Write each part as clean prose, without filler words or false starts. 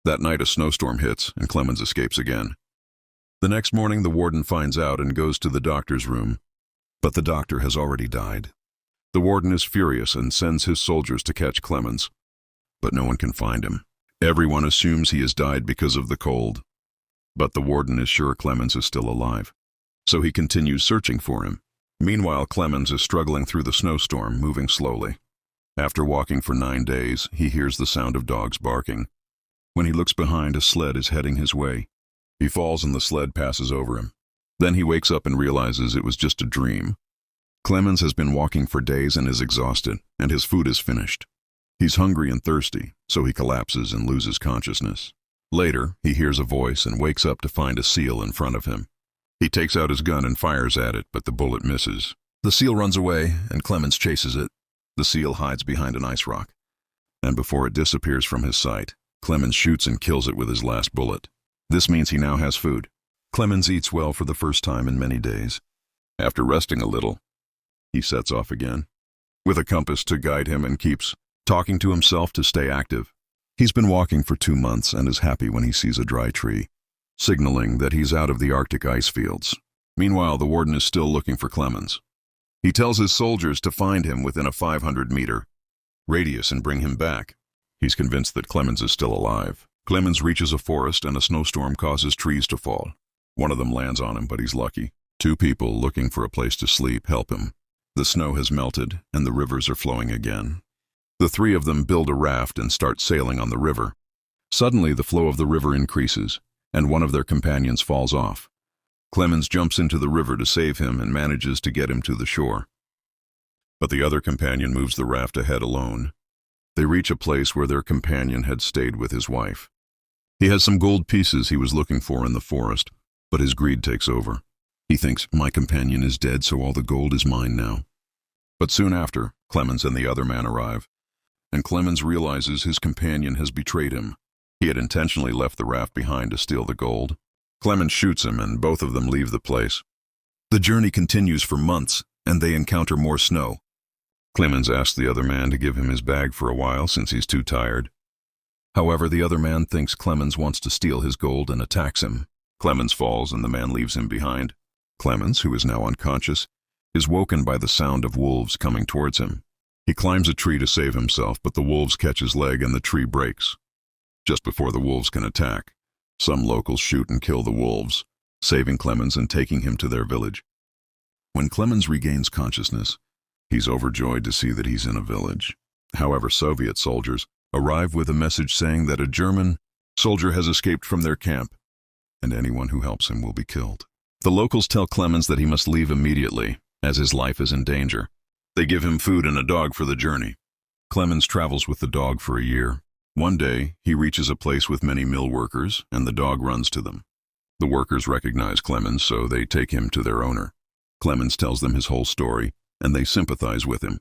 That night a snowstorm hits, and Clemens escapes again. The next morning the warden finds out and goes to the doctor's room, but the doctor has already died. The warden is furious and sends his soldiers to catch Clemens, but no one can find him. Everyone assumes he has died because of the cold, but the warden is sure Clemens is still alive, so he continues searching for him. Meanwhile, Clemens is struggling through the snowstorm, moving slowly. After walking for 9 days, he hears the sound of dogs barking. When he looks behind, a sled is heading his way. He falls and the sled passes over him. Then he wakes up and realizes it was just a dream. Clemens has been walking for days and is exhausted, and his food is finished. He's hungry and thirsty, so he collapses and loses consciousness. Later, he hears a voice and wakes up to find a seal in front of him. He takes out his gun and fires at it, but the bullet misses. The seal runs away, and Clemens chases it. The seal hides behind an ice rock, and before it disappears from his sight, Clemens shoots and kills it with his last bullet. This means he now has food. Clemens eats well for the first time in many days. After resting a little, he sets off again, with a compass to guide him, and keeps talking to himself to stay active. He's been walking for 2 months and is happy when he sees a dry tree, signaling that he's out of the Arctic ice fields. Meanwhile, the warden is still looking for Clemens. He tells his soldiers to find him within a 500-meter radius and bring him back. He's convinced that Clemens is still alive. Clemens reaches a forest and a snowstorm causes trees to fall. One of them lands on him, but he's lucky. 2 people looking for a place to sleep help him. The snow has melted and the rivers are flowing again. The 3 of them build a raft and start sailing on the river. Suddenly, the flow of the river increases, and one of their companions falls off. Clemens jumps into the river to save him and manages to get him to the shore. But the other companion moves the raft ahead alone. They reach a place where their companion had stayed with his wife. He has some gold pieces he was looking for in the forest, but his greed takes over. He thinks, my companion is dead, so all the gold is mine now. But soon after, Clemens and the other man arrive, and Clemens realizes his companion has betrayed him. He had intentionally left the raft behind to steal the gold. Clemens shoots him, and both of them leave the place. The journey continues for months, and they encounter more snow. Clemens asks the other man to give him his bag for a while since he's too tired. However, the other man thinks Clemens wants to steal his gold and attacks him. Clemens falls and the man leaves him behind. Clemens, who is now unconscious, is woken by the sound of wolves coming towards him. He climbs a tree to save himself, but the wolves catch his leg and the tree breaks. Just before the wolves can attack, some locals shoot and kill the wolves, saving Clemens and taking him to their village. When Clemens regains consciousness, he's overjoyed to see that he's in a village. However, Soviet soldiers arrive with a message saying that a German soldier has escaped from their camp, and anyone who helps him will be killed. The locals tell Clemens that he must leave immediately, as his life is in danger. They give him food and a dog for the journey. Clemens travels with the dog for a year. One day, he reaches a place with many mill workers, and the dog runs to them. The workers recognize Clemens, so they take him to their owner. Clemens tells them his whole story, and they sympathize with him.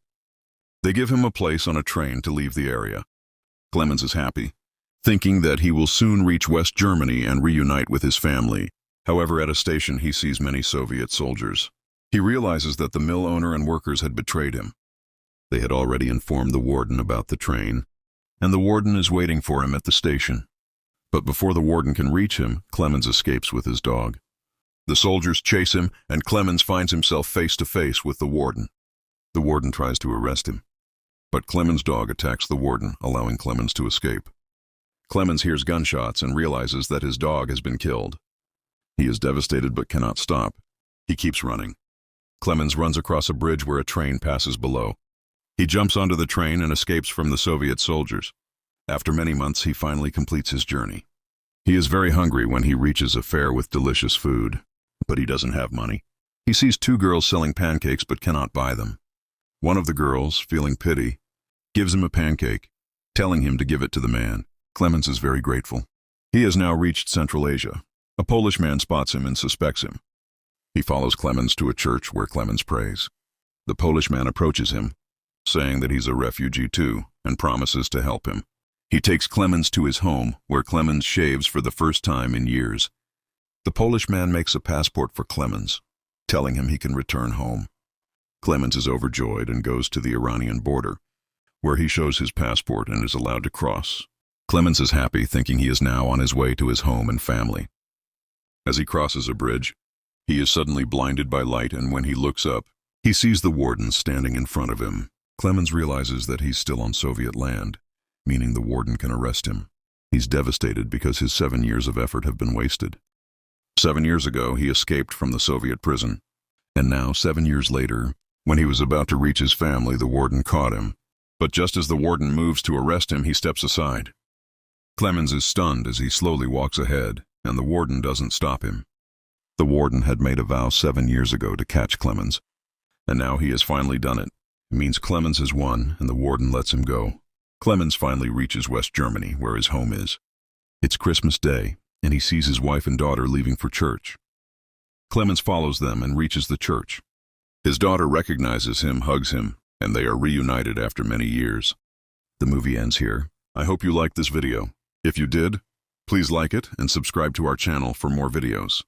They give him a place on a train to leave the area. Clemens is happy, thinking that he will soon reach West Germany and reunite with his family. However, at a station he sees many Soviet soldiers. He realizes that the mill owner and workers had betrayed him. They had already informed the warden about the train, and the warden is waiting for him at the station. But before the warden can reach him, Clemens escapes with his dog. The soldiers chase him, and Clemens finds himself face to face with the warden. The warden tries to arrest him, but Clemens' dog attacks the warden, allowing Clemens to escape. Clemens hears gunshots and realizes that his dog has been killed. He is devastated but cannot stop. He keeps running. Clemens runs across a bridge where a train passes below. He jumps onto the train and escapes from the Soviet soldiers. After many months, he finally completes his journey. He is very hungry when he reaches a fair with delicious food, but he doesn't have money. He sees 2 girls selling pancakes but cannot buy them. One of the girls, feeling pity, gives him a pancake, telling him to give it to the man. Clemens is very grateful. He has now reached Central Asia. A Polish man spots him and suspects him. He follows Clemens to a church where Clemens prays. The Polish man approaches him, saying that he's a refugee too, and promises to help him. He takes Clemens to his home, where Clemens shaves for the first time in years. The Polish man makes a passport for Clemens, telling him he can return home. Clemens is overjoyed and goes to the Iranian border, where he shows his passport and is allowed to cross. Clemens is happy, thinking he is now on his way to his home and family. As he crosses a bridge, he is suddenly blinded by light, and when he looks up, he sees the warden standing in front of him. Clemens realizes that he's still on Soviet land, meaning the warden can arrest him. He's devastated because his 7 years of effort have been wasted. 7 years ago, he escaped from the Soviet prison. And now, 7 years later, when he was about to reach his family, the warden caught him. But just as the warden moves to arrest him, he steps aside. Clemens is stunned as he slowly walks ahead, and the warden doesn't stop him. The warden had made a vow 7 years ago to catch Clemens, and now he has finally done it. It means Clemens has won, and the warden lets him go. Clemens finally reaches West Germany, where his home is. It's Christmas Day, and he sees his wife and daughter leaving for church. Clemens follows them and reaches the church. His daughter recognizes him, hugs him, and they are reunited after many years. The movie ends here. I hope you liked this video. If you did, please like it and subscribe to our channel for more videos.